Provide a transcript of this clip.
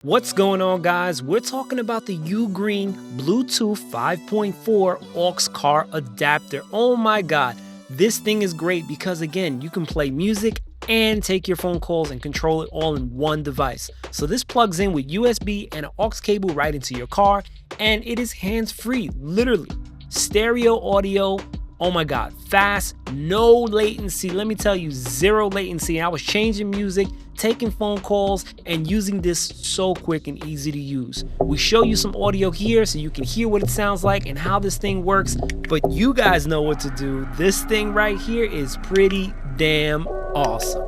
What's going on, guys? We're talking about the UGREEN Bluetooth 5.4 aux car adapter. Oh my god, this thing is great because again, you can play music and take your phone calls and control it all in one device. So this plugs in with USB and an aux cable right into your car, and it is hands-free, literally. Stereo audio. Oh my god, fast, no latency. Let me tell you, zero latency. I was changing music, taking phone calls, and using this so quick and easy to use. We show you some audio here so you can hear what it sounds like and how this thing works, but you guys know what to do. This thing right here is pretty damn awesome.